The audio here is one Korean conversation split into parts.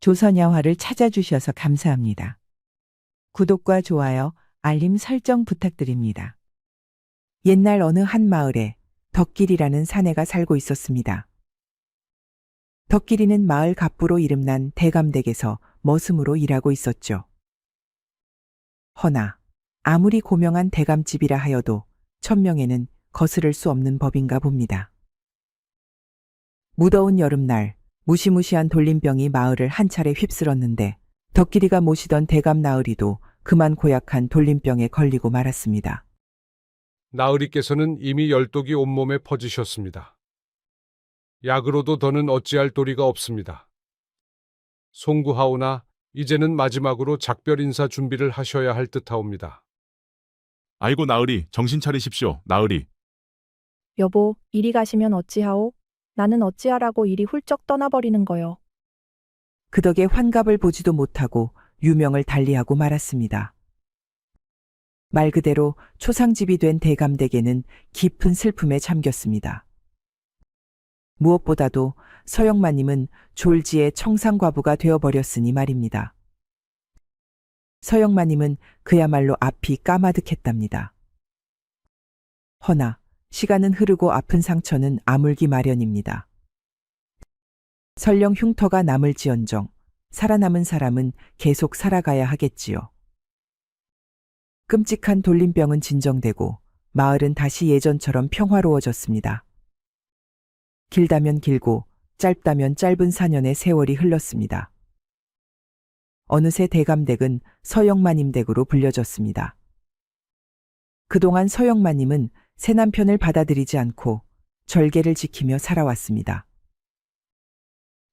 조선야화를 찾아주셔서 감사합니다. 구독과 좋아요, 알림 설정 부탁드립니다. 옛날 어느 한 마을에 덕길이라는 사내가 살고 있었습니다. 덕길이는 마을 갑부로 이름난 대감댁에서 머슴으로 일하고 있었죠. 허나 아무리 고명한 대감집이라 하여도 천명에는 거스를 수 없는 법인가 봅니다. 무더운 여름날 무시무시한 돌림병이 마을을 한 차례 휩쓸었는데 덕길이가 모시던 대감 나으리도 그만 고약한 돌림병에 걸리고 말았습니다. 나으리께서는 이미 열독이 온몸에 퍼지셨습니다. 약으로도 더는 어찌할 도리가 없습니다. 송구하오나 이제는 마지막으로 작별 인사 준비를 하셔야 할 듯하옵니다. 아이고 나으리, 정신 차리십시오, 나으리. 여보, 이리 가시면 어찌하오? 나는 어찌하라고 이리 훌쩍 떠나버리는 거요. 그 덕에 환갑을 보지도 못하고 유명을 달리하고 말았습니다. 말 그대로 초상집이 된 대감댁에는 깊은 슬픔에 잠겼습니다. 무엇보다도 서영마님은 졸지에 청상과부가 되어버렸으니 말입니다. 서영마님은 그야말로 앞이 까마득했답니다. 허나 시간은 흐르고 아픈 상처는 아물기 마련입니다. 설령 흉터가 남을지언정 살아남은 사람은 계속 살아가야 하겠지요. 끔찍한 돌림병은 진정되고 마을은 다시 예전처럼 평화로워졌습니다. 길다면 길고 짧다면 짧은 4년의 세월이 흘렀습니다. 어느새 대감댁은 서영마님 댁으로 불려졌습니다. 그동안 서영마님은 새 남편을 받아들이지 않고 절개를 지키며 살아왔습니다.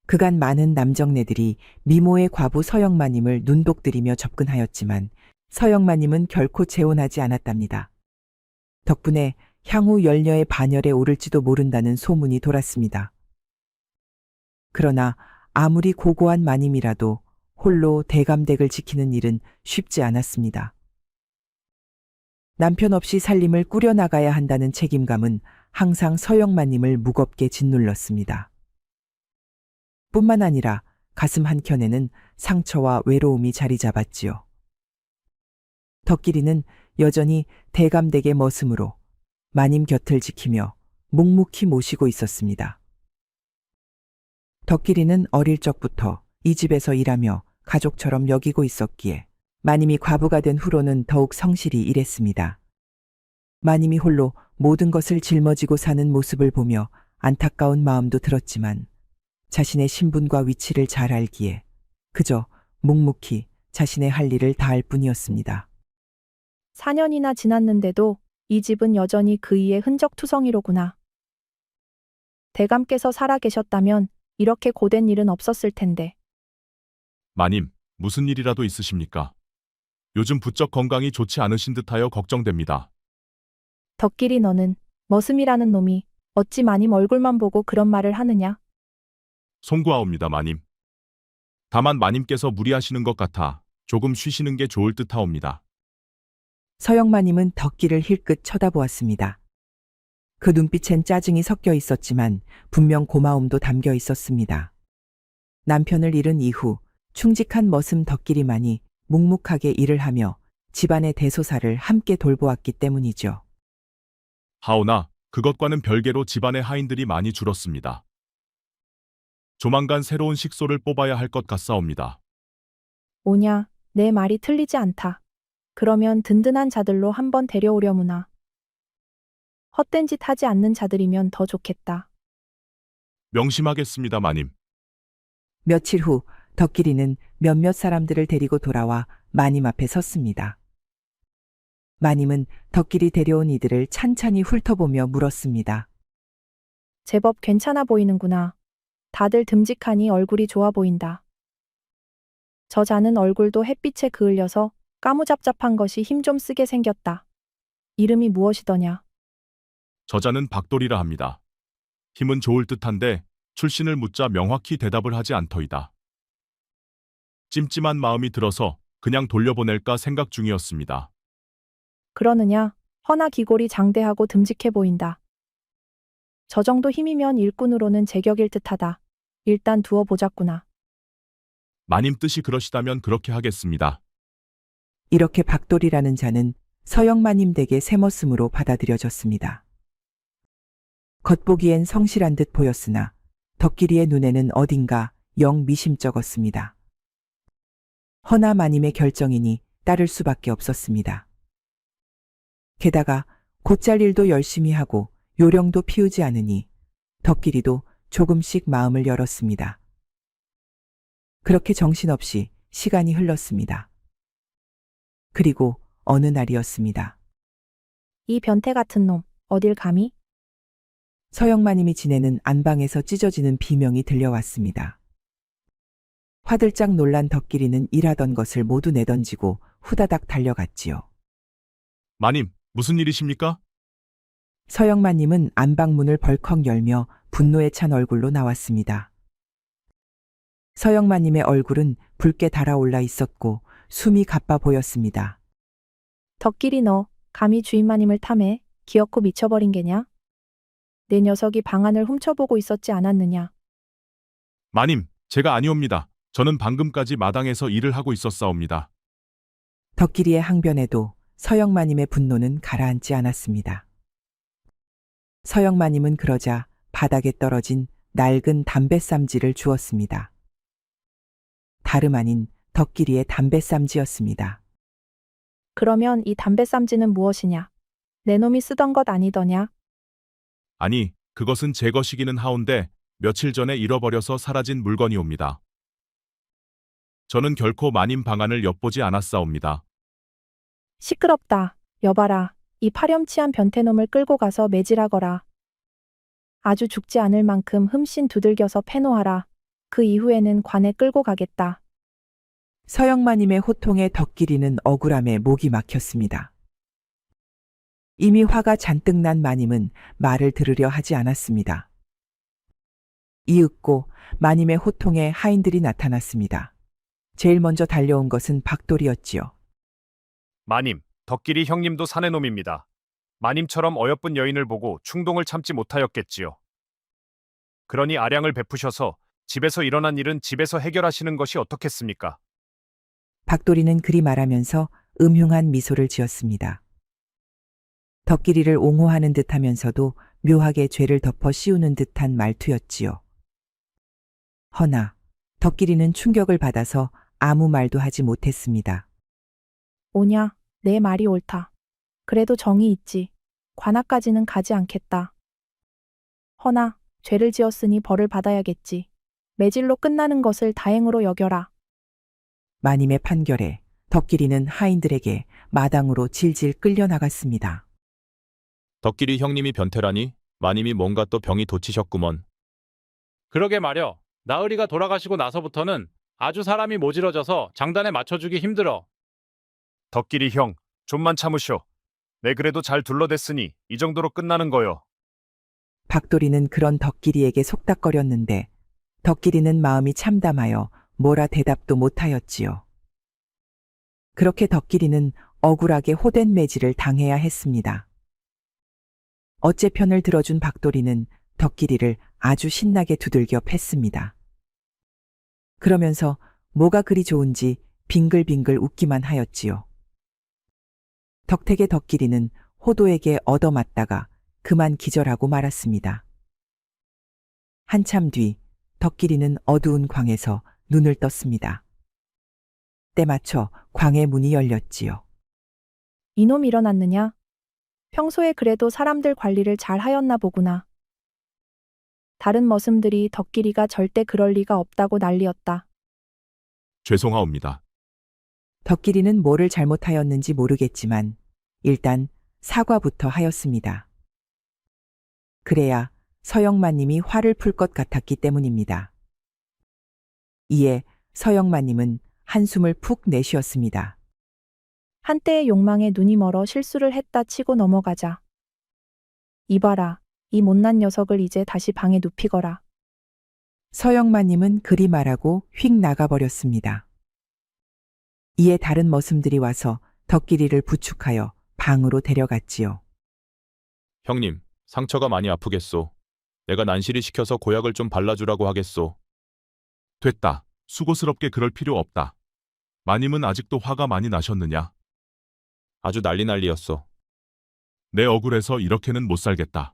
그간 많은 남정네들이 미모의 과부 서영마님을 눈독들이며 접근하였지만 서영마님은 결코 재혼하지 않았답니다. 덕분에 향후 열녀의 반열에 오를지도 모른다는 소문이 돌았습니다. 그러나 아무리 고고한 마님이라도 홀로 대감댁을 지키는 일은 쉽지 않았습니다. 남편 없이 살림을 꾸려나가야 한다는 책임감은 항상 서영마님을 무겁게 짓눌렀습니다. 뿐만 아니라 가슴 한켠에는 상처와 외로움이 자리 잡았지요. 덕길이는 여전히 대감댁의 머슴으로 마님 곁을 지키며 묵묵히 모시고 있었습니다. 덕길이는 어릴 적부터 이 집에서 일하며 가족처럼 여기고 있었기에 마님이 과부가 된 후로는 더욱 성실히 일했습니다. 마님이 홀로 모든 것을 짊어지고 사는 모습을 보며 안타까운 마음도 들었지만 자신의 신분과 위치를 잘 알기에 그저 묵묵히 자신의 할 일을 다할 뿐이었습니다. 4년이나 지났는데도 이 집은 여전히 그이의 흔적투성이로구나. 대감께서 살아 계셨다면 이렇게 고된 일은 없었을 텐데. 마님, 무슨 일이라도 있으십니까? 요즘 부쩍 건강이 좋지 않으신 듯하여 걱정됩니다. 덕길이 너는 머슴이라는 놈이 어찌 마님 얼굴만 보고 그런 말을 하느냐? 송구하옵니다, 마님. 다만 마님께서 무리하시는 것 같아 조금 쉬시는 게 좋을 듯하옵니다. 서영마님은 덕길을 힐끗 쳐다보았습니다. 그 눈빛엔 짜증이 섞여 있었지만 분명 고마움도 담겨 있었습니다. 남편을 잃은 이후 충직한 머슴 덕길이만이 묵묵하게 일을 하며 집안의 대소사를 함께 돌보았기 때문이죠. 하오나 그것과는 별개로 집안의 하인들이 많이 줄었습니다. 조만간 새로운 식소를 뽑아야 할 것 같사옵니다. 오냐, 내 말이 틀리지 않다. 그러면 든든한 자들로 한번 데려오려무나. 헛된 짓 하지 않는 자들이면 더 좋겠다. 명심하겠습니다, 마님. 며칠 후 덕길이는 몇몇 사람들을 데리고 돌아와 마님 앞에 섰습니다. 마님은 덕길이 데려온 이들을 찬찬히 훑어보며 물었습니다. 제법 괜찮아 보이는구나. 다들 듬직하니 얼굴이 좋아 보인다. 저 자는 얼굴도 햇빛에 그을려서 까무잡잡한 것이 힘 좀 쓰게 생겼다. 이름이 무엇이더냐? 저자는 박돌이라 합니다. 힘은 좋을 듯한데 출신을 묻자 명확히 대답을 하지 않더이다. 찜찜한 마음이 들어서 그냥 돌려보낼까 생각 중이었습니다. 그러느냐? 허나 기골이 장대하고 듬직해 보인다. 저 정도 힘이면 일꾼으로는 제격일 듯하다. 일단 두어 보자꾸나. 마님 뜻이 그러시다면 그렇게 하겠습니다. 이렇게 박돌이라는 자는 서영마님 댁의 새머슴으로 받아들여졌습니다. 겉보기엔 성실한 듯 보였으나 덕길이의 눈에는 어딘가 영 미심쩍었습니다. 허나 마님의 결정이니 따를 수밖에 없었습니다. 게다가 곧잘 일도 열심히 하고 요령도 피우지 않으니 덕길이도 조금씩 마음을 열었습니다. 그렇게 정신없이 시간이 흘렀습니다. 그리고 어느 날이었습니다. 이 변태 같은 놈, 어딜 감히? 서영마님이 지내는 안방에서 찢어지는 비명이 들려왔습니다. 화들짝 놀란 덕길이는 일하던 것을 모두 내던지고 후다닥 달려갔지요. 마님, 무슨 일이십니까? 서영마님은 안방문을 벌컥 열며 분노에 찬 얼굴로 나왔습니다. 서영마님의 얼굴은 붉게 달아올라 있었고 숨이 가빠 보였습니다. 덕길이 너, 감히 주인마님을 탐해, 기어코 미쳐버린 게냐? 내 녀석이 방 안을 훔쳐보고 있었지 않았느냐? 마님, 제가 아니옵니다. 저는 방금까지 마당에서 일을 하고 있었사옵니다. 덕길이의 항변에도 서영마님의 분노는 가라앉지 않았습니다. 서영마님은 그러자 바닥에 떨어진 낡은 담뱃삼지를 주었습니다. 다름 아닌 덕길이의 담뱃삼지였습니다. 그러면 이 담뱃삼지는 무엇이냐? 내 놈이 쓰던 것 아니더냐? 아니, 그것은 제 것이기는 하온데 며칠 전에 잃어버려서 사라진 물건이옵니다. 저는 결코 마님 방안을 엿보지 않았사옵니다. 시끄럽다. 여봐라. 이 파렴치한 변태놈을 끌고 가서 매질하거라. 아주 죽지 않을 만큼 흠씬 두들겨서 패놓아라. 그 이후에는 관에 끌고 가겠다. 서영마님의 호통에 덕길이는 억울함에 목이 막혔습니다. 이미 화가 잔뜩 난 마님은 말을 들으려 하지 않았습니다. 이윽고 마님의 호통에 하인들이 나타났습니다. 제일 먼저 달려온 것은 박돌이었지요. 마님, 덕길이 형님도 사내놈입니다. 마님처럼 어여쁜 여인을 보고 충동을 참지 못하였겠지요. 그러니 아량을 베푸셔서 집에서 일어난 일은 집에서 해결하시는 것이 어떻겠습니까? 박돌이는 그리 말하면서 음흉한 미소를 지었습니다. 덕길이를 옹호하는 듯하면서도 묘하게 죄를 덮어 씌우는 듯한 말투였지요. 허나 덕길이는 충격을 받아서 아무 말도 하지 못했습니다. 오냐, 내 말이 옳다. 그래도 정이 있지. 관아까지는 가지 않겠다. 허나 죄를 지었으니 벌을 받아야겠지. 매질로 끝나는 것을 다행으로 여겨라. 마님의 판결에 덕길이는 하인들에게 마당으로 질질 끌려나갔습니다. 덕길이 형님이 변태라니 마님이 뭔가 또 병이 돋치셨구먼. 그러게 말여. 나으리가 돌아가시고 나서부터는 아주 사람이 모질어져서 장단에 맞춰주기 힘들어. 덕길이 형, 좀만 참으쇼. 내 그래도 잘 둘러댔으니 이 정도로 끝나는 거요. 박돌이는 그런 덕길이에게 속닥거렸는데 덕길이는 마음이 참담하여 뭐라 대답도 못하였지요. 그렇게 덕길이는 억울하게 호된 매질을 당해야 했습니다. 어째 편을 들어준 박돌이는 덕길이를 아주 신나게 두들겨 팼습니다. 그러면서 뭐가 그리 좋은지 빙글빙글 웃기만 하였지요. 덕택의 덕길이는 호도에게 얻어맞다가 그만 기절하고 말았습니다. 한참 뒤 덕길이는 어두운 광에서 눈을 떴습니다. 때맞춰 광의 문이 열렸지요. 이놈 일어났느냐? 평소에 그래도 사람들 관리를 잘 하였나 보구나. 다른 머슴들이 덕길이가 절대 그럴 리가 없다고 난리였다. 죄송하옵니다. 덕길이는 뭐를 잘못하였는지 모르겠지만 일단 사과부터 하였습니다. 그래야 서영마님이 화를 풀 것 같았기 때문입니다. 이에 서영마님은 한숨을 푹 내쉬었습니다. 한때의 욕망에 눈이 멀어 실수를 했다 치고 넘어가자. 이봐라, 이 못난 녀석을 이제 다시 방에 눕히거라. 서영마님은 그리 말하고 휙 나가버렸습니다. 이에 다른 머슴들이 와서 덕길이를 부축하여 방으로 데려갔지요. 형님, 상처가 많이 아프겠소. 내가 난실이 시켜서 고약을 좀 발라주라고 하겠소. 됐다. 수고스럽게 그럴 필요 없다. 마님은 아직도 화가 많이 나셨느냐? 아주 난리였어. 내 억울해서 이렇게는 못 살겠다.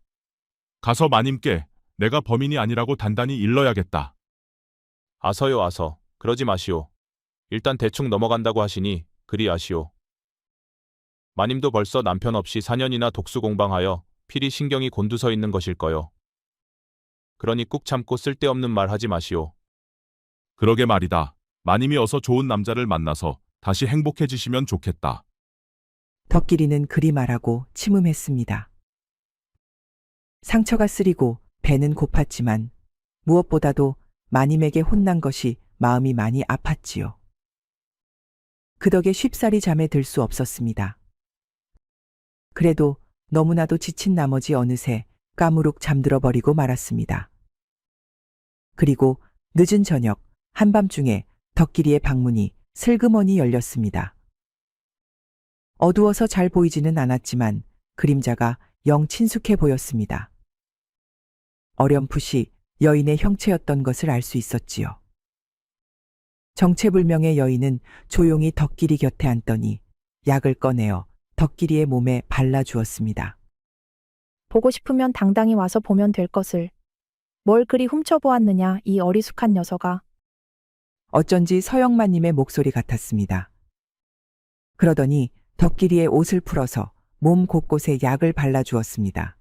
가서 마님께 내가 범인이 아니라고 단단히 일러야겠다. 아서요 아서. 그러지 마시오. 일단 대충 넘어간다고 하시니 그리 아시오. 마님도 벌써 남편 없이 4년이나 독수공방하여 필히 신경이 곤두서 있는 것일 거요. 그러니 꾹 참고 쓸데없는 말 하지 마시오. 그러게 말이다. 마님이 어서 좋은 남자를 만나서 다시 행복해지시면 좋겠다. 덕길이는 그리 말하고 침음했습니다. 상처가 쓰리고 배는 고팠지만 무엇보다도 마님에게 혼난 것이 마음이 많이 아팠지요. 그 덕에 쉽사리 잠에 들 수 없었습니다. 그래도 너무나도 지친 나머지 어느새 까무룩 잠들어 버리고 말았습니다. 그리고 늦은 저녁 한밤중에 덕길이의 방문이 슬그머니 열렸습니다. 어두워서 잘 보이지는 않았지만 그림자가 영 친숙해 보였습니다. 어렴풋이 여인의 형체였던 것을 알 수 있었지요. 정체불명의 여인은 조용히 덕길이 곁에 앉더니 약을 꺼내어 덕길이의 몸에 발라주었습니다. 보고 싶으면 당당히 와서 보면 될 것을. 뭘 그리 훔쳐보았느냐, 이 어리숙한 녀석아. 어쩐지 서영마님의 목소리 같았습니다. 그러더니 덕길이의 옷을 풀어서 몸 곳곳에 약을 발라주었습니다.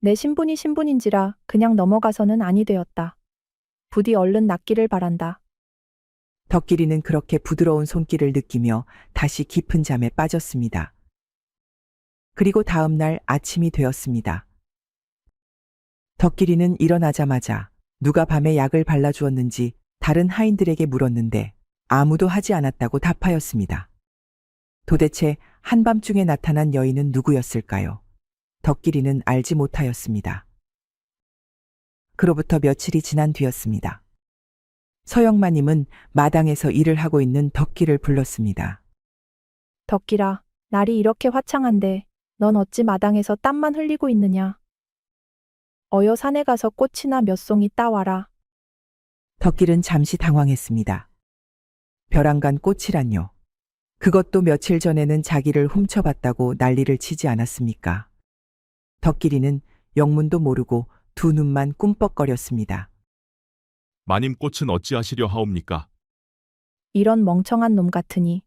내 신분이 신분인지라 그냥 넘어가서는 아니 되었다. 부디 얼른 낫기를 바란다. 덕길이는 그렇게 부드러운 손길을 느끼며 다시 깊은 잠에 빠졌습니다. 그리고 다음 날 아침이 되었습니다. 덕길이는 일어나자마자 누가 밤에 약을 발라주었는지 다른 하인들에게 물었는데 아무도 하지 않았다고 답하였습니다. 도대체 한밤중에 나타난 여인은 누구였을까요? 덕길이는 알지 못하였습니다. 그로부터 며칠이 지난 뒤였습니다. 서영마님은 마당에서 일을 하고 있는 덕길을 불렀습니다. 덕길아, 날이 이렇게 화창한데 넌 어찌 마당에서 땀만 흘리고 있느냐. 어여 산에 가서 꽃이나 몇 송이 따와라. 덕길은 잠시 당황했습니다. 벼랑간 꽃이란요. 그것도 며칠 전에는 자기를 훔쳐봤다고 난리를 치지 않았습니까? 덕길이는 영문도 모르고 두 눈만 꿈뻑거렸습니다. 마님 꽃은 어찌하시려 하옵니까? 이런 멍청한 놈 같으니.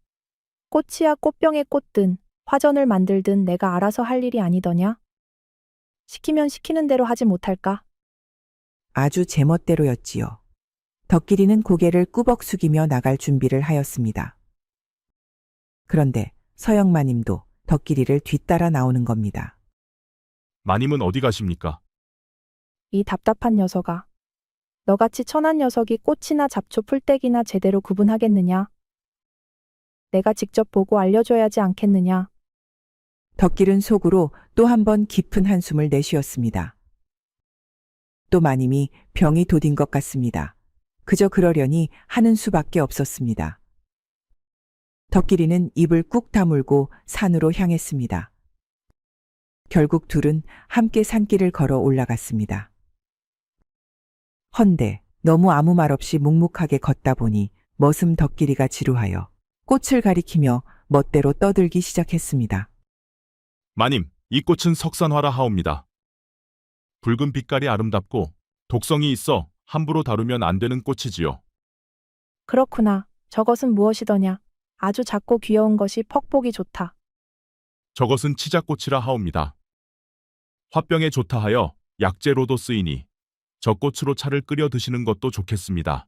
꽃이야 꽃병에 꽃든 화전을 만들든 내가 알아서 할 일이 아니더냐? 시키면 시키는 대로 하지 못할까? 아주 제멋대로였지요. 덕길이는 고개를 꾸벅 숙이며 나갈 준비를 하였습니다. 그런데 서영마님도 덕길이를 뒤따라 나오는 겁니다. 마님은 어디 가십니까? 이 답답한 녀석아. 너같이 천한 녀석이 꽃이나 잡초 풀떼기나 제대로 구분하겠느냐? 내가 직접 보고 알려줘야지 않겠느냐? 덕길은 속으로 또 한 번 깊은 한숨을 내쉬었습니다. 또 마님이 병이 도딘 것 같습니다. 그저 그러려니 하는 수밖에 없었습니다. 덕길이는 입을 꾹 다물고 산으로 향했습니다. 결국 둘은 함께 산길을 걸어 올라갔습니다. 헌데 너무 아무 말 없이 묵묵하게 걷다 보니 머슴 덕길이가 지루하여 꽃을 가리키며 멋대로 떠들기 시작했습니다. 마님, 이 꽃은 석산화라 하옵니다. 붉은 빛깔이 아름답고 독성이 있어 함부로 다루면 안 되는 꽃이지요. 그렇구나. 저것은 무엇이더냐? 아주 작고 귀여운 것이 퍽 보기 좋다. 저것은 치자꽃이라 하옵니다. 화병에 좋다 하여 약재로도 쓰이니 저 꽃으로 차를 끓여 드시는 것도 좋겠습니다.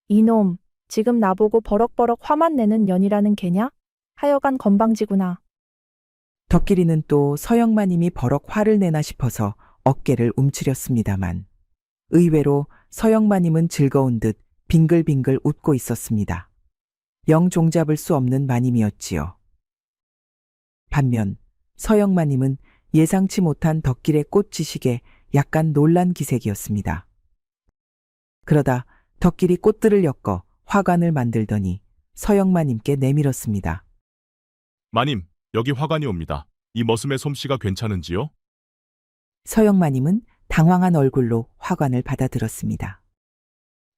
이놈, 지금 나보고 버럭버럭 화만 내는 년이라는 개냐? 하여간 건방지구나. 덕길이는 또 서영마님이 버럭 화를 내나 싶어서 어깨를 움츠렸습니다만 의외로 서영마님은 즐거운 듯 빙글빙글 웃고 있었습니다. 영 종잡을 수 없는 마님이었지요. 반면 서영마님은 예상치 못한 덕길의 꽃지식에 약간 놀란 기색이었습니다. 그러다 덕길이 꽃들을 엮어 화관을 만들더니 서영마님께 내밀었습니다. 마님, 여기 화관이 옵니다. 이 머슴의 솜씨가 괜찮은지요? 서영마님은 당황한 얼굴로 화관을 받아들었습니다.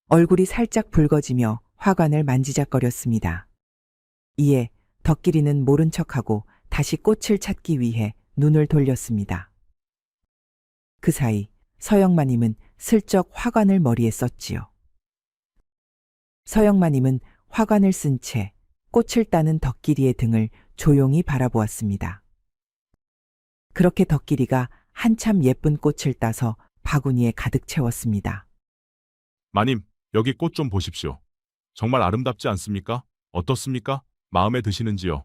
얼굴이 살짝 붉어지며 화관을 만지작거렸습니다. 이에 덕길이는 모른 척하고 다시 꽃을 찾기 위해 눈을 돌렸습니다. 그 사이 서영마님은 슬쩍 화관을 머리에 썼지요. 서영마님은 화관을 쓴 채 꽃을 따는 덕길이의 등을 조용히 바라보았습니다. 그렇게 덕길이가 한참 예쁜 꽃을 따서 바구니에 가득 채웠습니다. 마님, 여기 꽃 좀 보십시오. 정말 아름답지 않습니까? 어떻습니까? 마음에 드시는지요?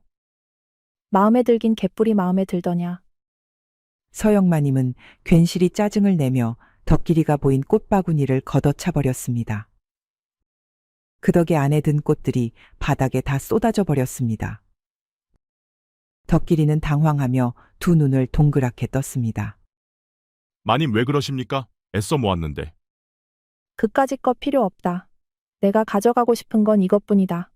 마음에 들긴 개뿔이 마음에 들더냐. 서영마님은 괜시리 짜증을 내며 덕길이가 보인 꽃바구니를 걷어차 버렸습니다. 그 덕에 안에 든 꽃들이 바닥에 다 쏟아져 버렸습니다. 덕길이는 당황하며 두 눈을 동그랗게 떴습니다. 마님 왜 그러십니까? 애써 모았는데. 그까짓 거 필요 없다. 내가 가져가고 싶은 건 이것뿐이다.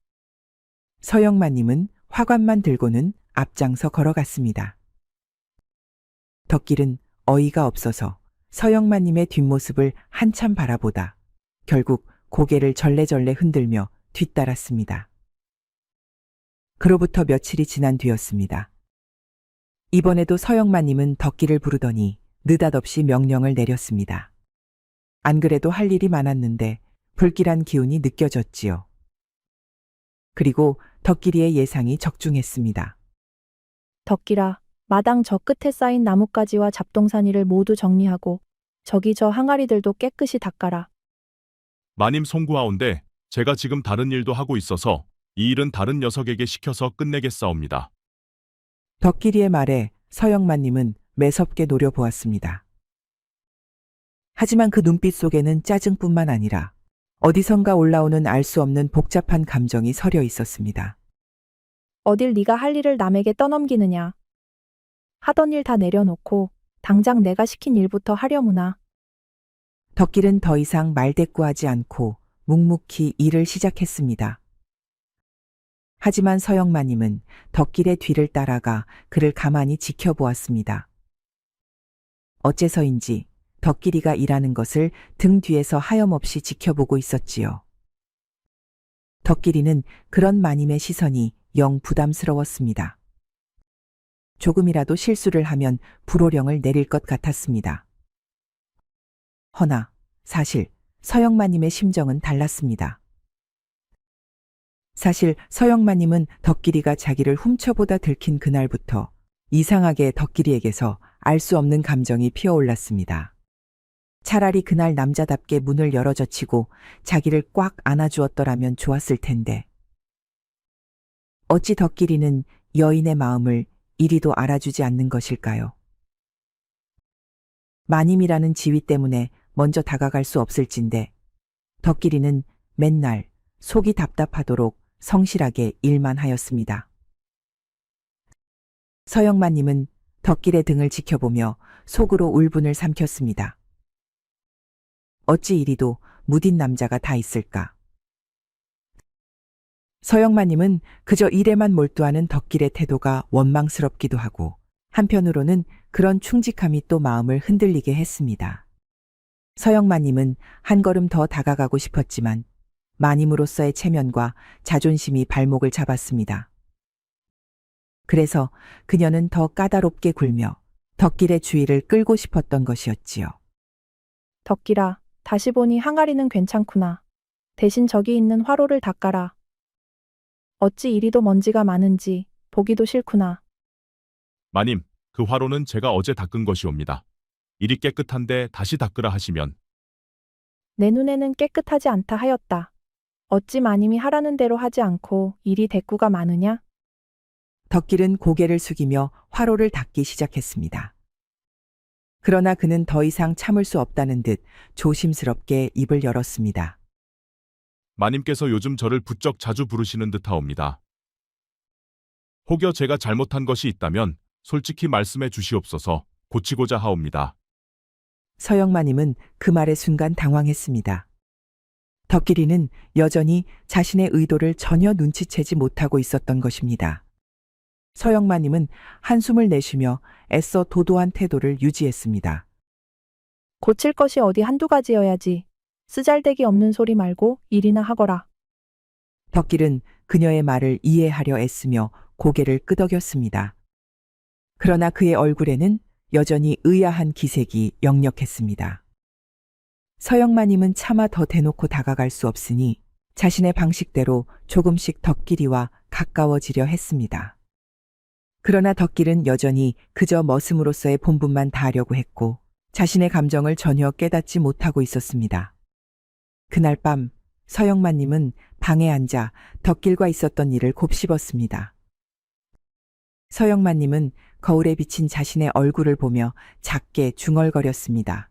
서영마님은 화관만 들고는 앞장서 걸어갔습니다. 덕길은 어이가 없어서 서영마님의 뒷모습을 한참 바라보다 결국 고개를 절레절레 흔들며 뒤따랐습니다. 그로부터 며칠이 지난 뒤였습니다. 이번에도 서영마님은 덕길을 부르더니 느닷없이 명령을 내렸습니다. 안 그래도 할 일이 많았는데 불길한 기운이 느껴졌지요. 그리고 덕길이의 예상이 적중했습니다. 덕길아, 마당 저 끝에 쌓인 나뭇가지와 잡동사니를 모두 정리하고 저기 저 항아리들도 깨끗이 닦아라. 마님 송구하온데 제가 지금 다른 일도 하고 있어서 이 일은 다른 녀석에게 시켜서 끝내겠사옵니다. 덕길이의 말에 서영마님은 매섭게 노려보았습니다. 하지만 그 눈빛 속에는 짜증뿐만 아니라 어디선가 올라오는 알 수 없는 복잡한 감정이 서려 있었습니다. 어딜 네가 할 일을 남에게 떠넘기느냐. 하던 일 다 내려놓고 당장 내가 시킨 일부터 하려무나. 덕길은 더 이상 말대꾸하지 않고 묵묵히 일을 시작했습니다. 하지만 서영마님은 덕길의 뒤를 따라가 그를 가만히 지켜보았습니다. 어째서인지 덕길이가 일하는 것을 등 뒤에서 하염없이 지켜보고 있었지요. 덕길이는 그런 마님의 시선이 영 부담스러웠습니다. 조금이라도 실수를 하면 불호령을 내릴 것 같았습니다. 허나 사실 서영마님의 심정은 달랐습니다. 사실 서영마님은 덕길이가 자기를 훔쳐보다 들킨 그날부터 이상하게 덕길이에게서 알 수 없는 감정이 피어올랐습니다. 차라리 그날 남자답게 문을 열어젖히고 자기를 꽉 안아주었더라면 좋았을 텐데. 어찌 덕길이는 여인의 마음을 이리도 알아주지 않는 것일까요? 마님이라는 지위 때문에 먼저 다가갈 수 없을진데 덕길이는 맨날 속이 답답하도록 성실하게 일만 하였습니다. 서영마님은 덕길의 등을 지켜보며 속으로 울분을 삼켰습니다. 어찌 이리도 무딘 남자가 다 있을까? 서영마님은 그저 일에만 몰두하는 덕길의 태도가 원망스럽기도 하고 한편으로는 그런 충직함이 또 마음을 흔들리게 했습니다. 서영마님은 한 걸음 더 다가가고 싶었지만 마님으로서의 체면과 자존심이 발목을 잡았습니다. 그래서 그녀는 더 까다롭게 굴며 덕길의 주의를 끌고 싶었던 것이었지요. 덕길아, 다시 보니 항아리는 괜찮구나. 대신 저기 있는 화로를 닦아라. 어찌 이리도 먼지가 많은지 보기도 싫구나. 마님, 그 화로는 제가 어제 닦은 것이옵니다. 일이 깨끗한데 다시 닦으라 하시면. 내 눈에는 깨끗하지 않다 하였다. 어찌 마님이 하라는 대로 하지 않고 일이 대꾸가 많으냐? 덕길은 고개를 숙이며 화로를 닦기 시작했습니다. 그러나 그는 더 이상 참을 수 없다는 듯 조심스럽게 입을 열었습니다. 마님께서 요즘 저를 부쩍 자주 부르시는 듯하옵니다. 혹여 제가 잘못한 것이 있다면 솔직히 말씀해 주시옵소서. 고치고자 하옵니다. 서영마님은 그 말의 순간 당황했습니다. 덕길이는 여전히 자신의 의도를 전혀 눈치채지 못하고 있었던 것입니다. 서영마님은 한숨을 내쉬며 애써 도도한 태도를 유지했습니다. 고칠 것이 어디 한두 가지여야지. 쓰잘데기 없는 소리 말고 일이나 하거라. 덕길은 그녀의 말을 이해하려 애쓰며 고개를 끄덕였습니다. 그러나 그의 얼굴에는 여전히 의아한 기색이 역력했습니다. 서영마님은 차마 더 대놓고 다가갈 수 없으니 자신의 방식대로 조금씩 덕길이와 가까워지려 했습니다. 그러나 덕길은 여전히 그저 머슴으로서의 본분만 다하려고 했고 자신의 감정을 전혀 깨닫지 못하고 있었습니다. 그날 밤 서영마님은 방에 앉아 덕길과 있었던 일을 곱씹었습니다. 서영마님은 거울에 비친 자신의 얼굴을 보며 작게 중얼거렸습니다.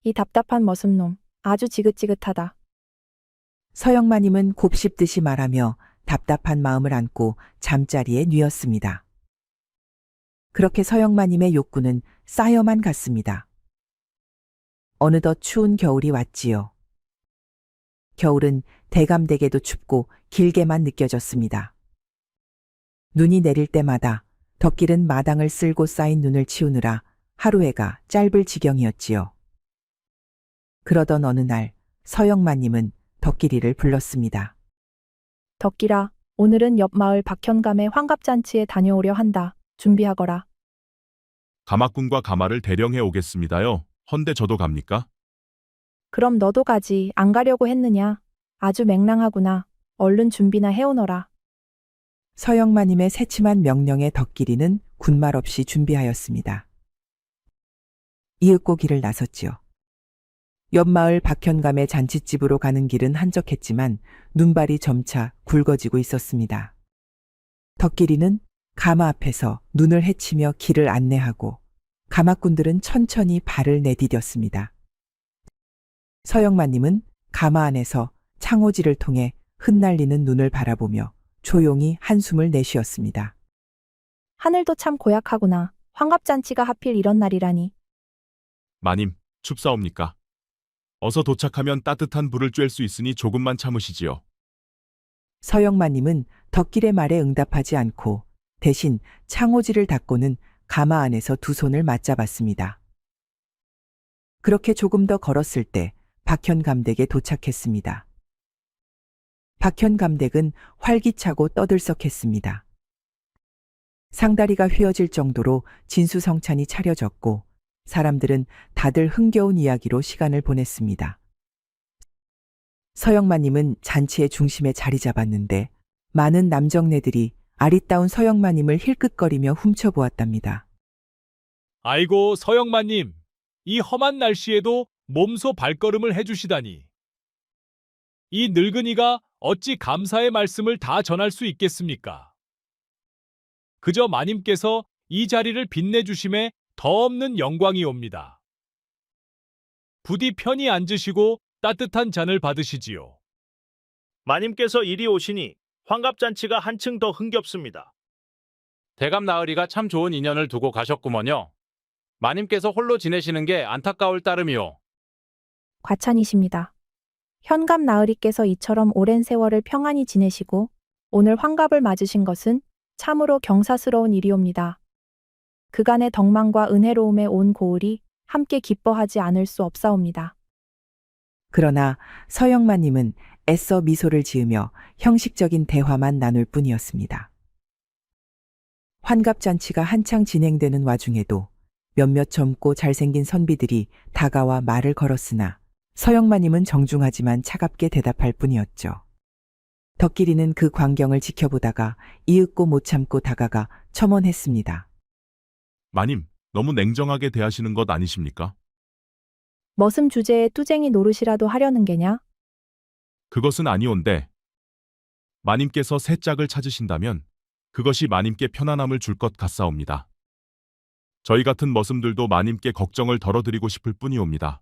이 답답한 머슴놈, 아주 지긋지긋하다. 서영마님은 곱씹듯이 말하며 답답한 마음을 안고 잠자리에 뉘었습니다. 그렇게 서영마님의 욕구는 쌓여만 갔습니다. 어느덧 추운 겨울이 왔지요. 겨울은 대감되게도 춥고 길게만 느껴졌습니다. 눈이 내릴 때마다 덕길은 마당을 쓸고 쌓인 눈을 치우느라 하루해가 짧을 지경이었지요. 그러던 어느 날 서영마님은 덕길이를 불렀습니다. 덕길아, 오늘은 옆 마을 박현감의 환갑잔치에 다녀오려 한다. 준비하거라. 가마꾼과 가마를 대령해 오겠습니다요. 헌데 저도 갑니까? 그럼 너도 가지. 안 가려고 했느냐? 아주 맹랑하구나. 얼른 준비나 해오너라. 서영마님의 새침한 명령에 덕길이는 군말 없이 준비하였습니다. 이윽고 길을 나섰지요. 옆마을 박현감의 잔칫집으로 가는 길은 한적했지만 눈발이 점차 굵어지고 있었습니다. 덕길이는 가마 앞에서 눈을 헤치며 길을 안내하고 가마꾼들은 천천히 발을 내디뎠습니다. 서영마님은 가마 안에서 창호지를 통해 흩날리는 눈을 바라보며 조용히 한숨을 내쉬었습니다. 하늘도 참 고약하구나. 환갑잔치가 하필 이런 날이라니. 마님, 춥사옵니까? 어서 도착하면 따뜻한 불을 쬐일 수 있으니 조금만 참으시지요. 서영마님은 덕길의 말에 응답하지 않고 대신 창호지를 닫고는 가마 안에서 두 손을 맞잡았습니다. 그렇게 조금 더 걸었을 때 박현감댁에 도착했습니다. 박현감댁은 활기차고 떠들썩했습니다. 상다리가 휘어질 정도로 진수성찬이 차려졌고 사람들은 다들 흥겨운 이야기로 시간을 보냈습니다. 서영마님은 잔치의 중심에 자리 잡았는데 많은 남정네들이 아리따운 서영마님을 힐끗거리며 훔쳐보았답니다. 아이고, 서영마님. 이 험한 날씨에도 몸소 발걸음을 해주시다니. 이 늙은이가 어찌 감사의 말씀을 다 전할 수 있겠습니까? 그저 마님께서 이 자리를 빛내주심에 더없는 영광이옵니다. 부디 편히 앉으시고 따뜻한 잔을 받으시지요. 마님께서 이리 오시니 환갑잔치가 한층 더 흥겹습니다. 대감 나으리가 참 좋은 인연을 두고 가셨구먼요. 마님께서 홀로 지내시는 게 안타까울 따름이요. 과찬이십니다. 현감 나으리께서 이처럼 오랜 세월을 평안히 지내시고 오늘 환갑을 맞으신 것은 참으로 경사스러운 일이옵니다. 그간의 덕망과 은혜로움에 온 고을이 함께 기뻐하지 않을 수 없사옵니다. 그러나 서영마님은 애써 미소를 지으며 형식적인 대화만 나눌 뿐이었습니다. 환갑잔치가 한창 진행되는 와중에도 몇몇 젊고 잘생긴 선비들이 다가와 말을 걸었으나 서영마님은 정중하지만 차갑게 대답할 뿐이었죠. 덕길이는 그 광경을 지켜보다가 이윽고 못 참고 다가가 첨언했습니다. 마님, 너무 냉정하게 대하시는 것 아니십니까? 머슴 주제에 뚜쟁이 노릇이라도 하려는 게냐? 그것은 아니온데 마님께서 새 짝을 찾으신다면 그것이 마님께 편안함을 줄 것 같사옵니다. 저희 같은 머슴들도 마님께 걱정을 덜어드리고 싶을 뿐이옵니다.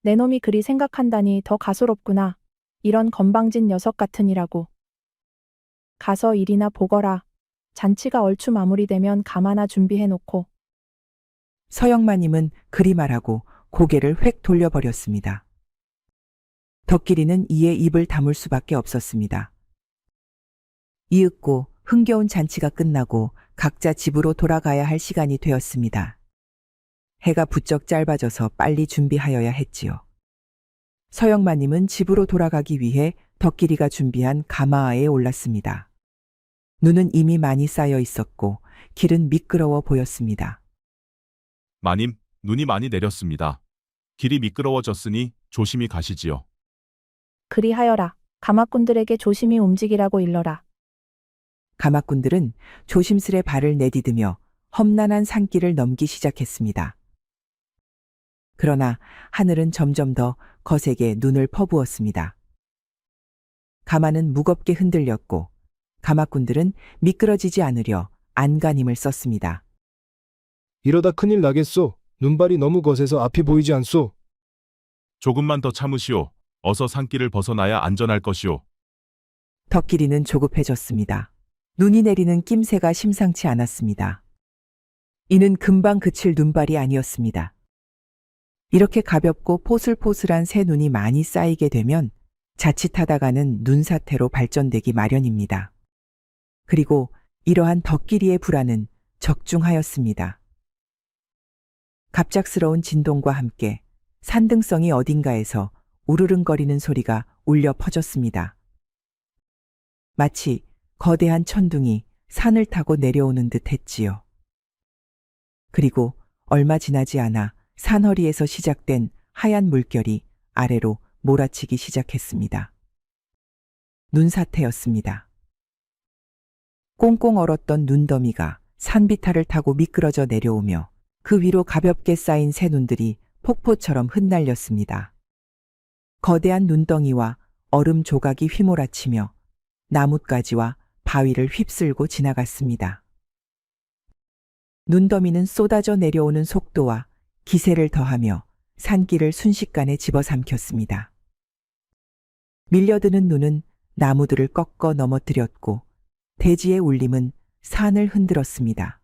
내 놈이 그리 생각한다니 더 가소롭구나. 이런 건방진 녀석 같으니라고. 가서 일이나 보거라. 잔치가 얼추 마무리되면 가마나 준비해놓고. 서영마님은 그리 말하고 고개를 획 돌려버렸습니다. 덕길이는 이에 입을 다물 수밖에 없었습니다. 이윽고 흥겨운 잔치가 끝나고 각자 집으로 돌아가야 할 시간이 되었습니다. 해가 부쩍 짧아져서 빨리 준비하여야 했지요. 서영마님은 집으로 돌아가기 위해 덕길이가 준비한 가마아에 올랐습니다. 눈은 이미 많이 쌓여 있었고 길은 미끄러워 보였습니다. 마님, 눈이 많이 내렸습니다. 길이 미끄러워졌으니 조심히 가시지요. 그리하여라. 가마꾼들에게 조심히 움직이라고 일러라. 가마꾼들은 조심스레 발을 내디디며 험난한 산길을 넘기 시작했습니다. 그러나 하늘은 점점 더 거세게 눈을 퍼부었습니다. 가마는 무겁게 흔들렸고 가마꾼들은 미끄러지지 않으려 안간힘을 썼습니다. 이러다 큰일 나겠소. 눈발이 너무 거세서 앞이 보이지 않소. 조금만 더 참으시오. 어서 산길을 벗어나야 안전할 것이오. 덕길이는 조급해졌습니다. 눈이 내리는 낌새가 심상치 않았습니다. 이는 금방 그칠 눈발이 아니었습니다. 이렇게 가볍고 포슬포슬한 새 눈이 많이 쌓이게 되면 자칫하다가는 눈사태로 발전되기 마련입니다. 그리고 이러한 덕길이의 불안은 적중하였습니다. 갑작스러운 진동과 함께 산등성이 어딘가에서 우르릉거리는 소리가 울려 퍼졌습니다. 마치 거대한 천둥이 산을 타고 내려오는 듯 했지요. 그리고 얼마 지나지 않아 산허리에서 시작된 하얀 물결이 아래로 몰아치기 시작했습니다. 눈사태였습니다. 꽁꽁 얼었던 눈더미가 산비탈을 타고 미끄러져 내려오며 그 위로 가볍게 쌓인 새 눈들이 폭포처럼 흩날렸습니다. 거대한 눈덩이와 얼음 조각이 휘몰아치며 나뭇가지와 바위를 휩쓸고 지나갔습니다. 눈더미는 쏟아져 내려오는 속도와 기세를 더하며 산길을 순식간에 집어삼켰습니다. 밀려드는 눈은 나무들을 꺾어 넘어뜨렸고 대지의 울림은 산을 흔들었습니다.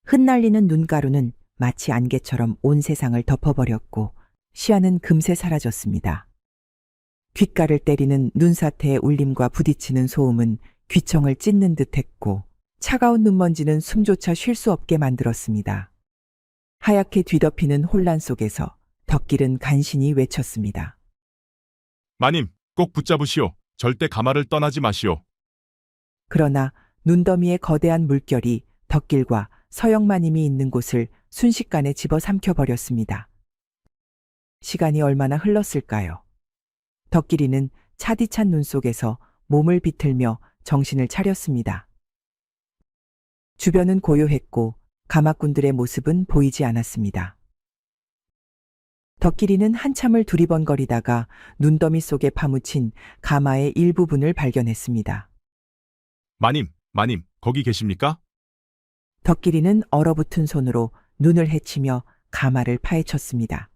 흩날리는 눈가루는 마치 안개처럼 온 세상을 덮어버렸고 시야는 금세 사라졌습니다. 귓가를 때리는 눈사태의 울림과 부딪히는 소음은 귀청을 찢는 듯했고 차가운 눈먼지는 숨조차 쉴 수 없게 만들었습니다. 하얗게 뒤덮이는 혼란 속에서 덕길은 간신히 외쳤습니다. 마님, 꼭 붙잡으시오. 절대 가마를 떠나지 마시오. 그러나 눈더미의 거대한 물결이 덕길과 서영마님이 있는 곳을 순식간에 집어삼켜버렸습니다. 시간이 얼마나 흘렀을까요? 덕길이는 차디찬 눈 속에서 몸을 비틀며 정신을 차렸습니다. 주변은 고요했고 가마꾼들의 모습은 보이지 않았습니다. 덕길이는 한참을 두리번거리다가 눈더미 속에 파묻힌 가마의 일부분을 발견했습니다. 마님, 거기 계십니까? 덕길이는 얼어붙은 손으로 눈을 헤치며 가마를 파헤쳤습니다.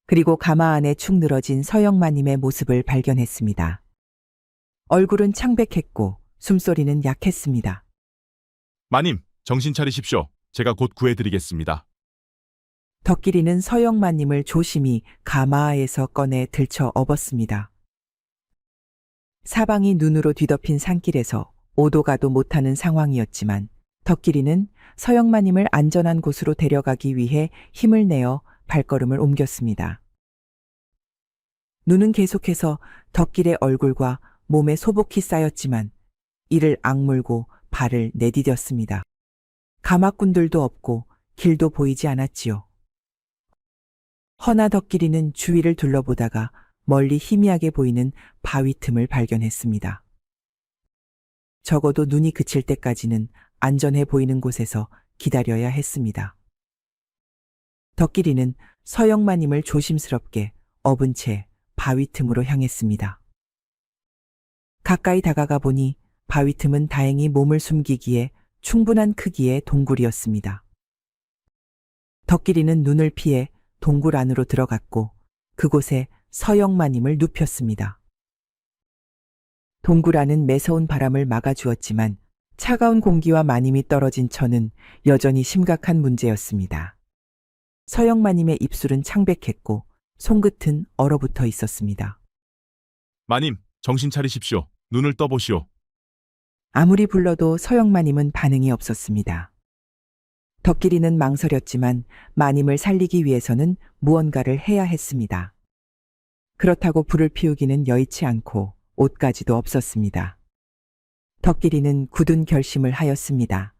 그리고 가마 안에 축 늘어진 서영마님의 모습을 발견했습니다. 얼굴은 창백했고 숨소리는 약했습니다. 마님, 정신 차리십시오. 제가 곧 구해드리겠습니다. 덕길이는 서영마님을 조심히 가마에서 꺼내 들쳐 업었습니다. 사방이 눈으로 뒤덮인 산길에서 오도 가도 못하는 상황이었지만 덕길이는 서영마님을 안전한 곳으로 데려가기 위해 힘을 내어 발걸음을 옮겼습니다. 눈은 계속해서 덕길의 얼굴과 몸에 소복히 쌓였지만 이를 악물고 발을 내디뎠습니다. 가마꾼들도 없고 길도 보이지 않았지요. 허나 덕길이는 주위를 둘러보다가 멀리 희미하게 보이는 바위 틈을 발견했습니다. 적어도 눈이 그칠 때까지는 안전해 보이는 곳에서 기다려야 했습니다. 덕길이는 서영마님을 조심스럽게 업은 채 바위 틈으로 향했습니다. 가까이 다가가 보니 바위 틈은 다행히 몸을 숨기기에 충분한 크기의 동굴이었습니다. 덕길이는 눈을 피해 동굴 안으로 들어갔고 그곳에 서영마님을 눕혔습니다. 동굴 안은 매서운 바람을 막아주었지만 차가운 공기와 마님이 떨어진 천은 여전히 심각한 문제였습니다. 서영마님의 입술은 창백했고 손끝은 얼어붙어 있었습니다. 마님, 정신 차리십시오. 눈을 떠보시오. 아무리 불러도 서영마님은 반응이 없었습니다. 덕길이는 망설였지만 마님을 살리기 위해서는 무언가를 해야 했습니다. 그렇다고 불을 피우기는 여의치 않고 옷가지도 없었습니다. 덕길이는 굳은 결심을 하였습니다.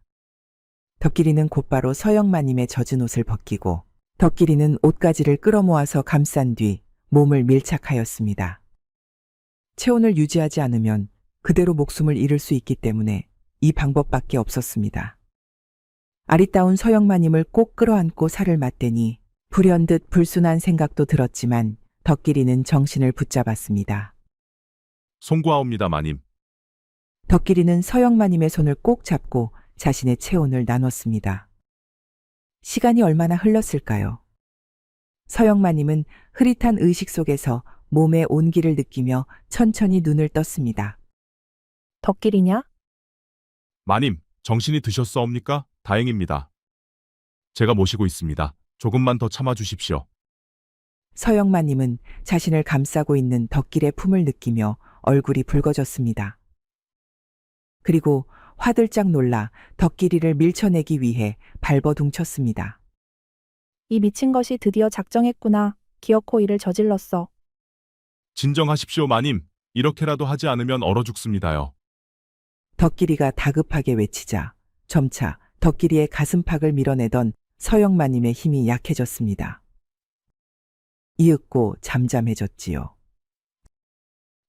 덕길이는 곧바로 서영마님의 젖은 옷을 벗기고 덕길이는 옷가지를 끌어모아서 감싼 뒤 몸을 밀착하였습니다. 체온을 유지하지 않으면 그대로 목숨을 잃을 수 있기 때문에 이 방법밖에 없었습니다. 아리따운 서영마님을 꼭 끌어안고 살을 맞대니 불현듯 불순한 생각도 들었지만 덕길이는 정신을 붙잡았습니다. 송구하옵니다, 마님. 덕길이는 서영마님의 손을 꼭 잡고 자신의 체온을 나눴습니다. 시간이 얼마나 흘렀을까요? 서영마님은 흐릿한 의식 속에서 몸의 온기를 느끼며 천천히 눈을 떴습니다. 덕길이냐? 마님, 정신이 드셨사옵니까? 다행입니다. 제가 모시고 있습니다. 조금만 더 참아주십시오. 서영마님은 자신을 감싸고 있는 덕길의 품을 느끼며 얼굴이 붉어졌습니다. 그리고 화들짝 놀라 덕길이를 밀쳐내기 위해 발버둥쳤습니다. 이 미친 것이 드디어 작정했구나. 기어코 이를 저질렀어. 진정하십시오, 마님. 이렇게라도 하지 않으면 얼어 죽습니다요. 덕길이가 다급하게 외치자 점차 덕길이의 가슴팍을 밀어내던 서영마님의 힘이 약해졌습니다. 이윽고 잠잠해졌지요.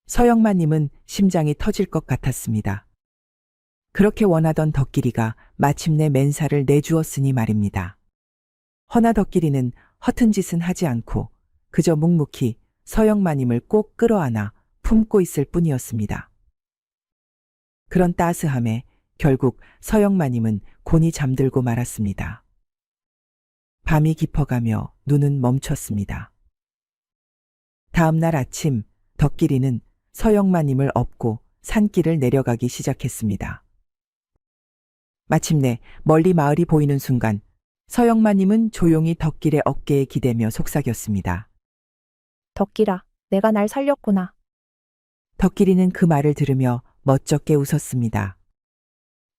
서영마님은 심장이 터질 것 같았습니다. 그렇게 원하던 덕길이가 마침내 맨살을 내주었으니 말입니다. 허나 덕길이는 허튼 짓은 하지 않고 그저 묵묵히 서영마님을 꼭 끌어안아 품고 있을 뿐이었습니다. 그런 따스함에 결국 서영마님은 곤히 잠들고 말았습니다. 밤이 깊어가며 눈은 멈췄습니다. 다음 날 아침 덕길이는 서영마님을 업고 산길을 내려가기 시작했습니다. 마침내 멀리 마을이 보이는 순간 서영마님은 조용히 덕길의 어깨에 기대며 속삭였습니다. 덕길아, 내가 날 살렸구나. 덕길이는 그 말을 들으며 멋쩍게 웃었습니다.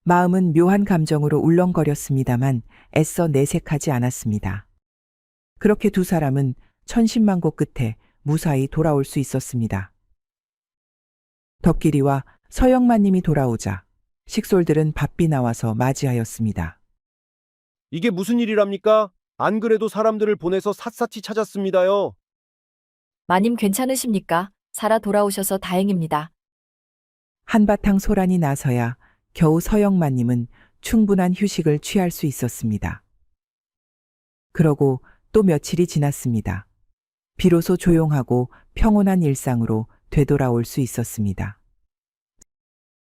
마음은 묘한 감정으로 울렁거렸습니다만 애써 내색하지 않았습니다. 그렇게 두 사람은 천신만고 끝에 무사히 돌아올 수 있었습니다. 덕길이와 서영마님이 돌아오자 식솔들은 바삐 나와서 맞이하였습니다. 이게 무슨 일이랍니까? 안 그래도 사람들을 보내서 샅샅이 찾았습니다요. 마님 괜찮으십니까? 살아 돌아오셔서 다행입니다. 한바탕 소란이 나서야 겨우 서영마님은 충분한 휴식을 취할 수 있었습니다. 그러고 또 며칠이 지났습니다. 비로소 조용하고 평온한 일상으로 되돌아올 수 있었습니다.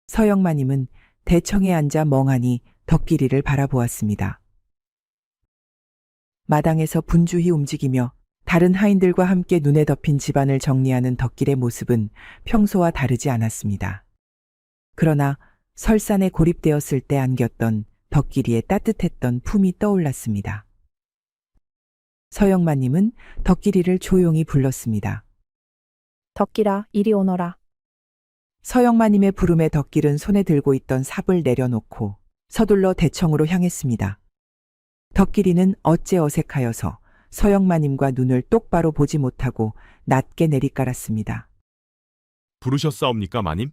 서영마님은 대청에 앉아 멍하니 덕길이를 바라보았습니다. 마당에서 분주히 움직이며 다른 하인들과 함께 눈에 덮인 집안을 정리하는 덕길의 모습은 평소와 다르지 않았습니다. 그러나 설산에 고립되었을 때 안겼던 덕길이의 따뜻했던 품이 떠올랐습니다. 서영마님은 덕길이를 조용히 불렀습니다. 덕길아, 이리 오너라. 서영마님의 부름에 덕길은 손에 들고 있던 삽을 내려놓고 서둘러 대청으로 향했습니다. 덕길이는 어째 어색하여서 서영마님과 눈을 똑바로 보지 못하고 낮게 내리깔았습니다. 부르셨사옵니까, 마님?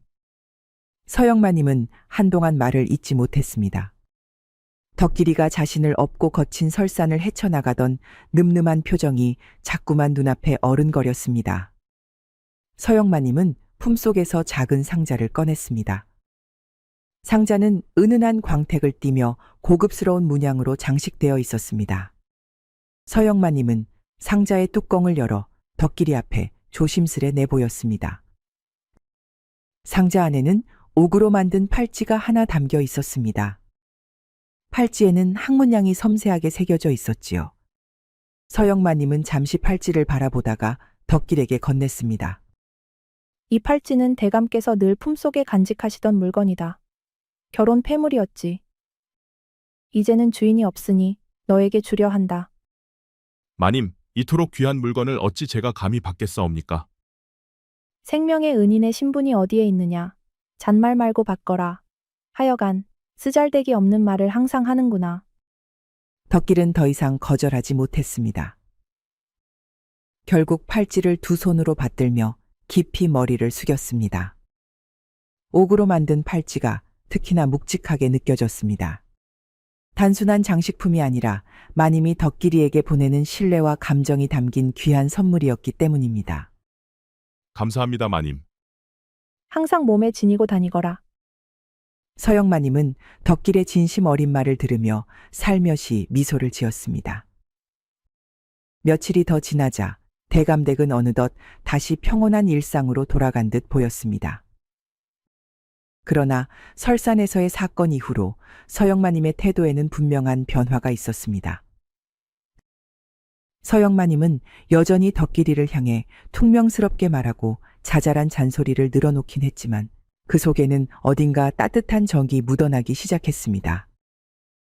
서영마님은 한동안 말을 잇지 못했습니다. 덕길이가 자신을 업고 거친 설산을 헤쳐나가던 늠름한 표정이 자꾸만 눈앞에 어른거렸습니다. 서영마님은 품속에서 작은 상자를 꺼냈습니다. 상자는 은은한 광택을 띠며 고급스러운 문양으로 장식되어 있었습니다. 서영마님은 상자의 뚜껑을 열어 덕길이 앞에 조심스레 내보였습니다. 상자 안에는 옥으로 만든 팔찌가 하나 담겨 있었습니다. 팔찌에는 항문양이 섬세하게 새겨져 있었지요. 서영마님은 잠시 팔찌를 바라보다가 덕길에게 건넸습니다. 이 팔찌는 대감께서 늘 품속에 간직하시던 물건이다. 결혼 폐물이었지. 이제는 주인이 없으니 너에게 주려 한다. 마님, 이토록 귀한 물건을 어찌 제가 감히 받겠사옵니까? 생명의 은인의 신분이 어디에 있느냐. 잔말 말고 받거라. 하여간 쓰잘데기 없는 말을 항상 하는구나. 덕길은 더 이상 거절하지 못했습니다. 결국 팔찌를 두 손으로 받들며 깊이 머리를 숙였습니다. 옥으로 만든 팔찌가 특히나 묵직하게 느껴졌습니다. 단순한 장식품이 아니라 마님이 덕길이에게 보내는 신뢰와 감정이 담긴 귀한 선물이었기 때문입니다. 감사합니다, 마님. 항상 몸에 지니고 다니거라. 서영 마님은 덕길의 진심 어린 말을 들으며 살며시 미소를 지었습니다. 며칠이 더 지나자 대감댁은 어느덧 다시 평온한 일상으로 돌아간 듯 보였습니다. 그러나 설산에서의 사건 이후로 서영마님의 태도에는 분명한 변화가 있었습니다. 서영마님은 여전히 덕길이를 향해 퉁명스럽게 말하고 자잘한 잔소리를 늘어놓긴 했지만 그 속에는 어딘가 따뜻한 정이 묻어나기 시작했습니다.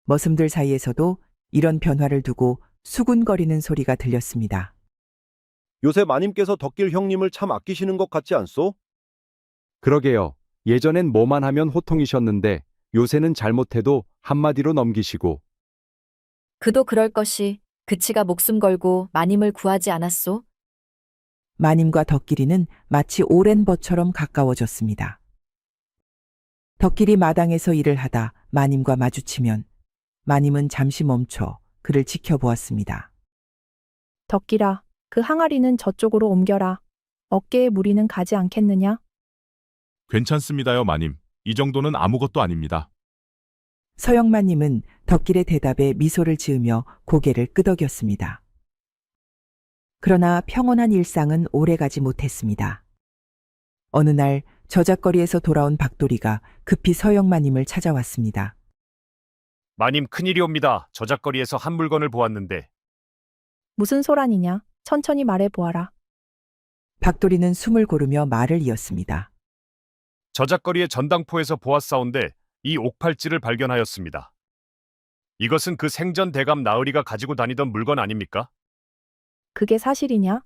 머슴들 사이에서도 이런 변화를 두고 수군거리는 소리가 들렸습니다. 요새 마님께서 덕길 형님을 참 아끼시는 것 같지 않소? 그러게요. 예전엔 뭐만 하면 호통이셨는데 요새는 잘못해도 한마디로 넘기시고. 그도 그럴 것이 그치가 목숨 걸고 마님을 구하지 않았소? 마님과 덕길이는 마치 오랜 벗처럼 가까워졌습니다. 덕길이 마당에서 일을 하다 마님과 마주치면 마님은 잠시 멈춰 그를 지켜보았습니다. 덕길아, 그 항아리는 저쪽으로 옮겨라. 어깨에 무리는 가지 않겠느냐? 괜찮습니다요, 마님. 이 정도는 아무것도 아닙니다. 서영마님은 덕길의 대답에 미소를 지으며 고개를 끄덕였습니다. 그러나 평온한 일상은 오래가지 못했습니다. 어느 날 저작거리에서 돌아온 박돌이가 급히 서영마님을 찾아왔습니다. 마님 큰일이옵니다. 저작거리에서 한 물건을 보았는데. 무슨 소란이냐? 천천히 말해 보아라. 박돌이는 숨을 고르며 말을 이었습니다. 저작거리의 전당포에서 보았사온데 이 옥팔찌를 발견하였습니다. 이것은 그 생전 대감 나으리가 가지고 다니던 물건 아닙니까? 그게 사실이냐?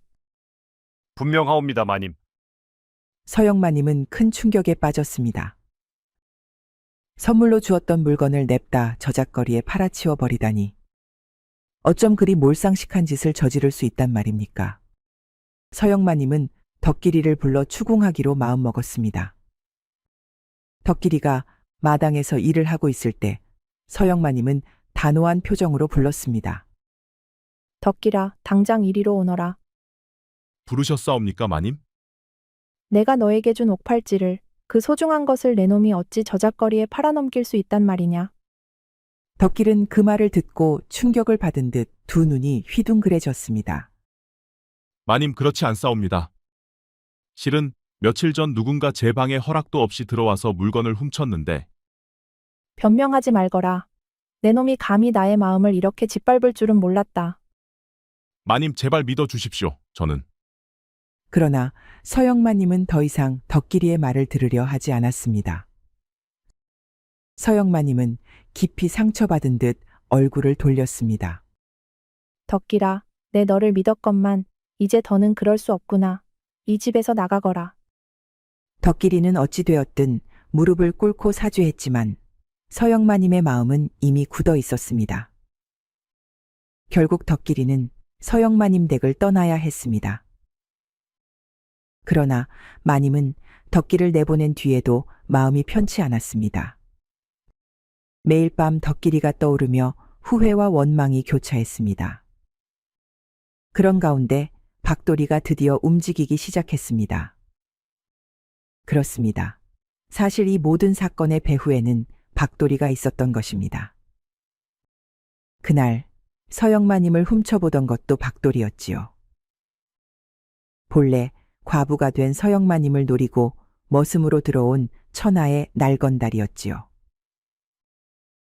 분명하옵니다, 마님. 서영마님은 큰 충격에 빠졌습니다. 선물로 주었던 물건을 냅다 저작거리에 팔아치워 버리다니. 어쩜 그리 몰상식한 짓을 저지를 수 있단 말입니까? 서영마님은 덕길이를 불러 추궁하기로 마음먹었습니다. 덕길이가 마당에서 일을 하고 있을 때 서영마님은 단호한 표정으로 불렀습니다. 덕길아, 당장 이리로 오너라. 부르셨사옵니까, 마님? 내가 너에게 준 옥팔찌를, 그 소중한 것을 내 놈이 어찌 저작거리에 팔아넘길 수 있단 말이냐? 덕길은 그 말을 듣고 충격을 받은 듯 두 눈이 휘둥그레졌습니다. 마님, 그렇지 않사옵니다. 실은 며칠 전 누군가 제 방에 허락도 없이 들어와서 물건을 훔쳤는데. 변명하지 말거라. 내 놈이 감히 나의 마음을 이렇게 짓밟을 줄은 몰랐다. 마님, 제발 믿어주십시오. 저는. 그러나 서영마님은 더 이상 덕길이의 말을 들으려 하지 않았습니다. 서영마님은 깊이 상처받은 듯 얼굴을 돌렸습니다. 덕길아, 내 너를 믿었건만 이제 더는 그럴 수 없구나. 이 집에서 나가거라. 덕길이는 어찌 되었든 무릎을 꿇고 사죄했지만 서영마님의 마음은 이미 굳어 있었습니다. 결국 덕길이는 서영마님 댁을 떠나야 했습니다. 그러나 마님은 덕길을 내보낸 뒤에도 마음이 편치 않았습니다. 매일 밤 덕길이가 떠오르며 후회와 원망이 교차했습니다. 그런 가운데 박돌이가 드디어 움직이기 시작했습니다. 그렇습니다. 사실 이 모든 사건의 배후에는 박돌이가 있었던 것입니다. 그날 서영마님을 훔쳐보던 것도 박돌이였지요. 본래 과부가 된 서영마님을 노리고 머슴으로 들어온 천하의 날건달이었지요.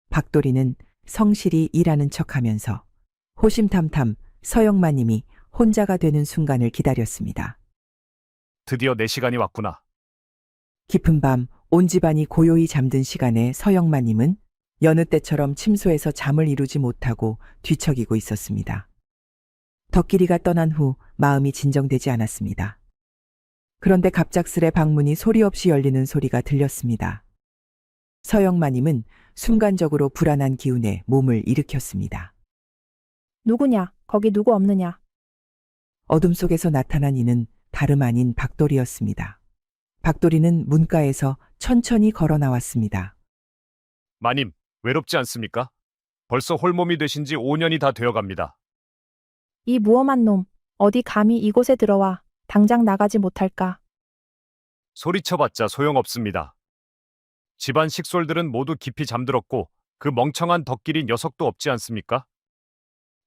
박돌이는 성실히 일하는 척하면서 호심탐탐 서영마님이 혼자가 되는 순간을 기다렸습니다. 드디어 내 시간이 왔구나. 깊은 밤 온 집안이 고요히 잠든 시간에 서영마님은 여느 때처럼 침소에서 잠을 이루지 못하고 뒤척이고 있었습니다. 덕길이가 떠난 후 마음이 진정되지 않았습니다. 그런데 갑작스레 방문이 소리 없이 열리는 소리가 들렸습니다. 서영마님은 순간적으로 불안한 기운에 몸을 일으켰습니다. 누구냐? 거기 누구 없느냐? 어둠 속에서 나타난 이는 다름 아닌 박돌이었습니다. 박돌이는 문가에서 천천히 걸어 나왔습니다. 마님, 외롭지 않습니까? 벌써 홀몸이 되신 지 5년이 다 되어갑니다. 이 무엄한 놈, 어디 감히 이곳에 들어와 당장 나가지 못할까? 소리쳐봤자 소용없습니다. 집안 식솔들은 모두 깊이 잠들었고 그 멍청한 덕길이 녀석도 없지 않습니까?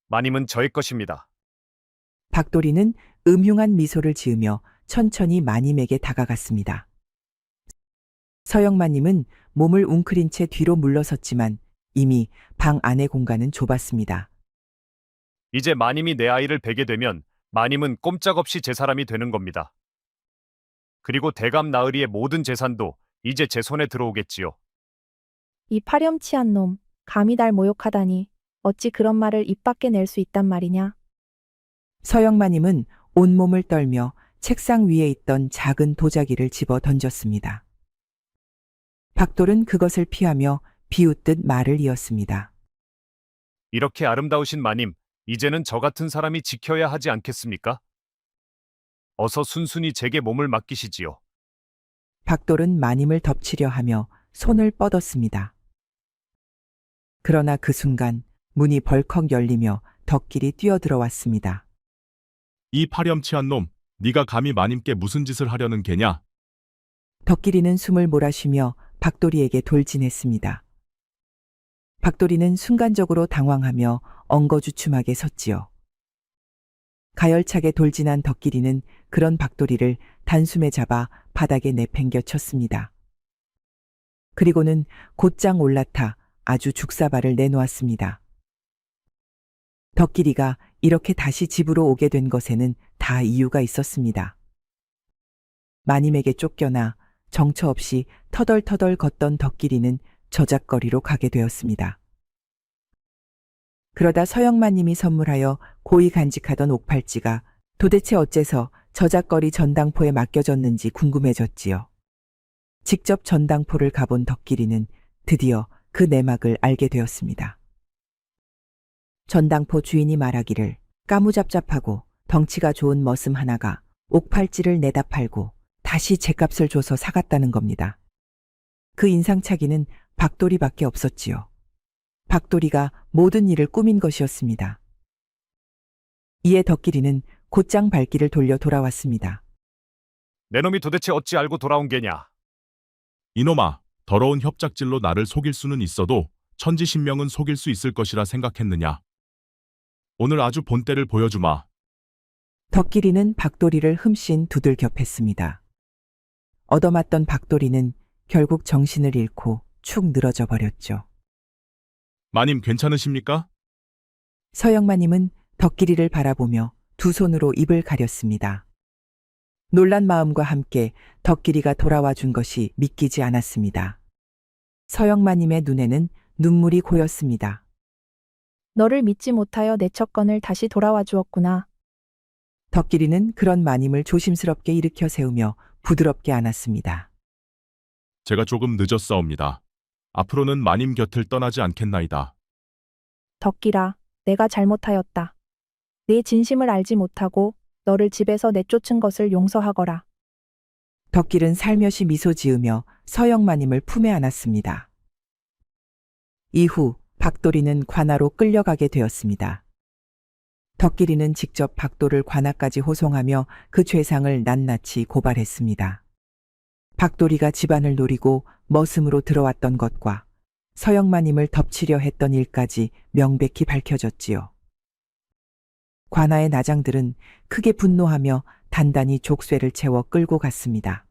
마님은 저의 것입니다. 박돌이는 음흉한 미소를 지으며 천천히 마님에게 다가갔습니다. 서영마님은 몸을 웅크린 채 뒤로 물러섰지만 이미 방 안의 공간은 좁았습니다. 이제 마님이 내 아이를 베게 되면 마님은 꼼짝없이 제 사람이 되는 겁니다. 그리고 대감 나으리의 모든 재산도 이제 제 손에 들어오겠지요. 이 파렴치한 놈, 감히 날 모욕하다니 어찌 그런 말을 입 밖에 낼 수 있단 말이냐? 서영마님은 온몸을 떨며 책상 위에 있던 작은 도자기를 집어 던졌습니다. 박돌은 그것을 피하며 비웃듯 말을 이었습니다. 이렇게 아름다우신 마님, 이제는 저 같은 사람이 지켜야 하지 않겠습니까? 어서 순순히 제게 몸을 맡기시지요. 박돌은 마님을 덮치려 하며 손을 뻗었습니다. 그러나 그 순간 문이 벌컥 열리며 덕길이 뛰어들어왔습니다. 이 파렴치한 놈, 네가 감히 마님께 무슨 짓을 하려는 게냐? 덕길이는 숨을 몰아쉬며 박돌이에게 돌진했습니다. 박돌이는 순간적으로 당황하며 엉거주춤하게 섰지요. 가열차게 돌진한 덕길이는 그런 박돌이를 단숨에 잡아 바닥에 내팽겨 쳤습니다. 그리고는 곧장 올라타 아주 죽사발을 내놓았습니다. 덕길이가 이렇게 다시 집으로 오게 된 것에는 다 이유가 있었습니다. 마님에게 쫓겨나 정처 없이 터덜터덜 걷던 덕길이는 저작거리로 가게 되었습니다. 그러다 서영마님이 선물하여 고이 간직하던 옥팔찌가 도대체 어째서 저작거리 전당포에 맡겨졌는지 궁금해졌지요. 직접 전당포를 가본 덕길이는 드디어 그 내막을 알게 되었습니다. 전당포 주인이 말하기를 까무잡잡하고 덩치가 좋은 머슴 하나가 옥팔찌를 내다 팔고 다시 제값을 줘서 사갔다는 겁니다. 그 인상착의는 박돌이밖에 없었지요. 박돌이가 모든 일을 꾸민 것이었습니다. 이에 덕길이는 곧장 발길을 돌려 돌아왔습니다. 내 놈이 도대체 어찌 알고 돌아온 게냐? 이놈아, 더러운 협작질로 나를 속일 수는 있어도 천지신명은 속일 수 있을 것이라 생각했느냐? 오늘 아주 본때를 보여주마. 덕길이는 박돌이를 흠씬 두들겨 얻어맞던 박돌이는 결국 정신을 잃고 축 늘어져 버렸죠. 마님 괜찮으십니까? 서영마님은 덕길이를 바라보며 두 손으로 입을 가렸습니다. 놀란 마음과 함께 덕길이가 돌아와 준 것이 믿기지 않았습니다. 서영마님의 눈에는 눈물이 고였습니다. 너를 믿지 못하여 내 척건을 다시 돌아와 주었구나. 덕길이는 그런 마님을 조심스럽게 일으켜 세우며 부드럽게 안았습니다. 제가 조금 늦었사옵니다. 앞으로는 마님 곁을 떠나지 않겠나이다. 덕길아, 내가 잘못하였다. 네 진심을 알지 못하고 너를 집에서 내쫓은 것을 용서하거라. 덕길은 살며시 미소 지으며 서영마님을 품에 안았습니다. 이후 박돌이는 관아로 끌려가게 되었습니다. 덕길이는 직접 박돌을 관아까지 호송하며 그 죄상을 낱낱이 고발했습니다. 박돌이가 집안을 노리고 머슴으로 들어왔던 것과 서영마님을 덮치려 했던 일까지 명백히 밝혀졌지요. 관아의 나장들은 크게 분노하며 단단히 족쇄를 채워 끌고 갔습니다.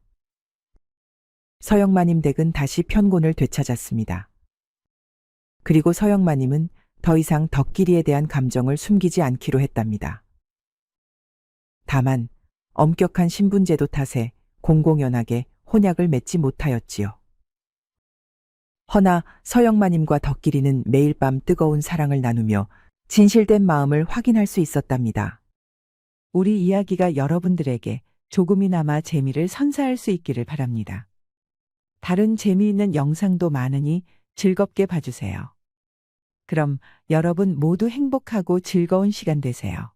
서영마님 댁은 다시 편곤을 되찾았습니다. 그리고 서영마님은 더 이상 덕길이에 대한 감정을 숨기지 않기로 했답니다. 다만 엄격한 신분제도 탓에 공공연하게 혼약을 맺지 못하였지요. 허나 서영마님과 덕길이는 매일 밤 뜨거운 사랑을 나누며 진실된 마음을 확인할 수 있었답니다. 우리 이야기가 여러분들에게 조금이나마 재미를 선사할 수 있기를 바랍니다. 다른 재미있는 영상도 많으니 즐겁게 봐주세요. 그럼 여러분 모두 행복하고 즐거운 시간 되세요.